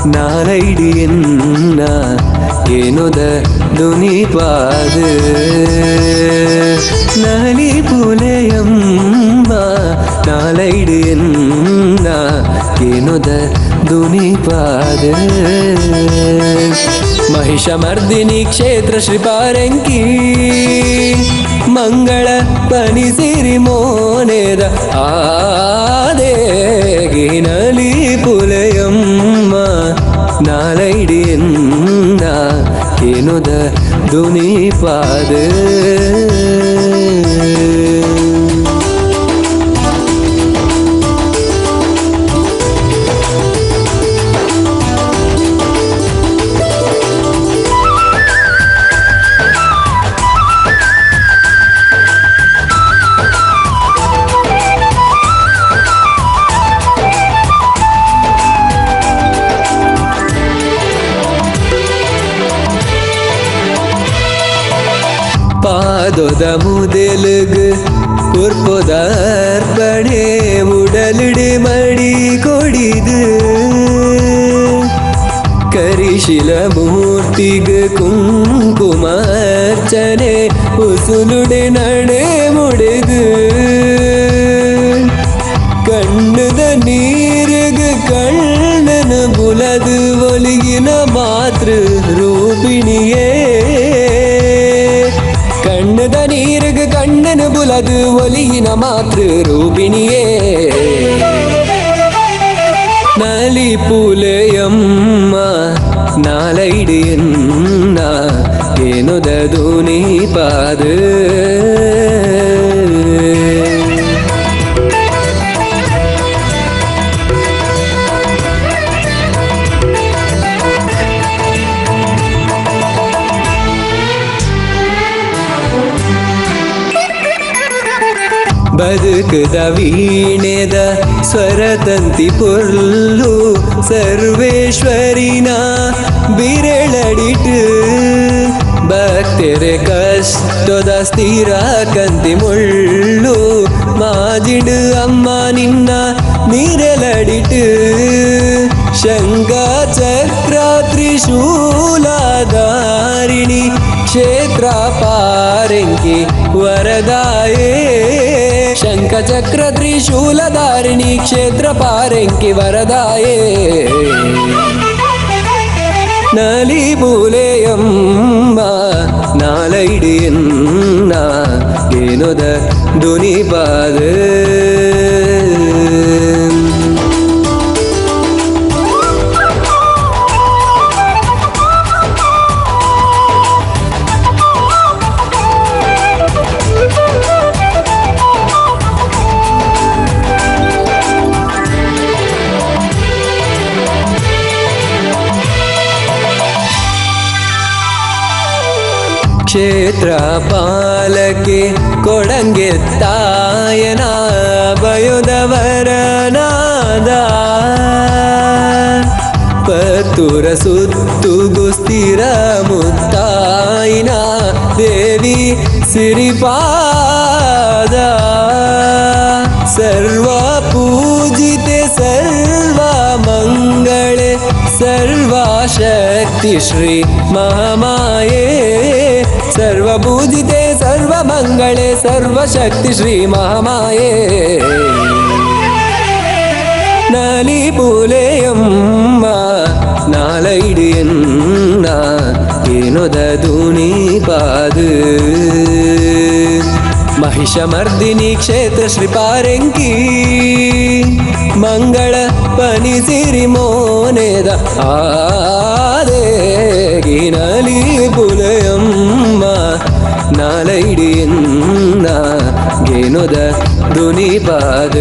ನಾಲೈಡಿಯನ್ನ ಏನೊದ ದುನಿಪಾದ ನಲಿ ಪುಲೆಯಮ್ಮ ನಾಲೈಡಿಯನ್ನ ಏನೊದ ದುನಿಪಾದ महिषमर्दिनी क्षेत्र श्रीपारंकी मंगल पनिसिरि मोनेद आदेगिनली पुलयम्म नालैडियन्न ಏನೊದ ದುನಿಪಾದ ಪಾದೋದ ಮುದೆಲುಗು ಪುರ್ಪೊದರ್ಪಣೆ ಉಡಲಿಡಿ ಮಡಿ ಕೊಡಿದು ಕರಿಶಿಲ ಮೂರ್ತಿಗೆ ಕುಂಕುಮಾರ್ಚನೆ ಉಸುಲುಡೆ ನಡೆ ಮುಡಿದು ಕಣ್ಣದ ನೀರಿಗೆ ಕಣ್ಣನ ಬುಲದು ಒಲಿಗಿನ ಮಾತೃ ರೂಪಿಣಿಯೇ ಕಣ್ಣದ ನೀರಿಗೆ ಕಣ್ಣನ ಬುಲದು ಒಲಿಗಿನ ಮಾತೃ ರೂಪಿಣಿಯೇ ನಲಿ ಪುಲೆಯಮ್ಮ ನಾಲೈಡಿಯನ್ನ ಏನೊದ ದುನಿಪಾದ ಬದುಕದ ವೀಣೆದ ಸ್ವರತಂತಿ ಪೊರ್ಲು ಸರ್ವೇಶ್ವರಿನ ಬಿರಳಡಿಟ್ಟು ಭಕ್ತರೆ ಕಷ್ಟದ ಸ್ಥಿರ ಕಂತಿ ಮುಳ್ಳು ಮಾಜಿಡು ಅಮ್ಮ ನಿನ್ನ ನೀರಲಡಿಟ್ಟು ಶಂಖ ಚಕ್ರ ತ್ರಿಶೂಲಧಾರಿಣಿ ಕ್ಷೇತ್ರ ಪಾರಂಕಿ ವರದಾಯೇ ಶಂಖ ಚಕ್ರ ತ್ರಿಶೂಲಧಾರಿಣಿ ಕ್ಷೇತ್ರ ಪಾರಂಕಿ ವರದಾಯೇ ನಲಿ ಪುಲೆಯಮ್ಮ ನಾಲೈಡಿಯನ್ನ ಏನೊದ ದುನಿಪಾದ ಕ್ಷೇತ್ರ ಪಾಲಕೆ ಕೊಡಂಗೆ ತಾಯನ ಭಯೋದವರನಾದ ಪತ್ತುರ ಸುತ್ತುಗು ಸ್ಥಿರ ಮುತ್ತಾಯಿನ ದೇವಿ ಸಿರಿಪಾದ ಸರ್ವ ಪೂಜಿತೆ ಸರ್ವ ಮಂಗಳೆ ಸರ್ವಶಕ್ತಿ ಶ್ರೀ ಮಹಾಮಾಯೇ ಸರ್ವಪೂಜಿತೆ ಸರ್ವಮಂಗಳೆ ಸರ್ವಶಕ್ತಿ ಶ್ರೀ ಮಹಾಮಾಯೇ ನಲಿ ಪುಲೆಯಮ್ಮ ನಾಲೈಡಿಯನ್ನ ಏನೊದ ದುನಿಪಾದ महिषमर्दिनी क्षेत्र श्रीपारंकी मंगल पनिसिरि मोनेद आदेगिनली पुलयम्म नालैडियन्न ಏನೊದ ದುನಿಪಾದ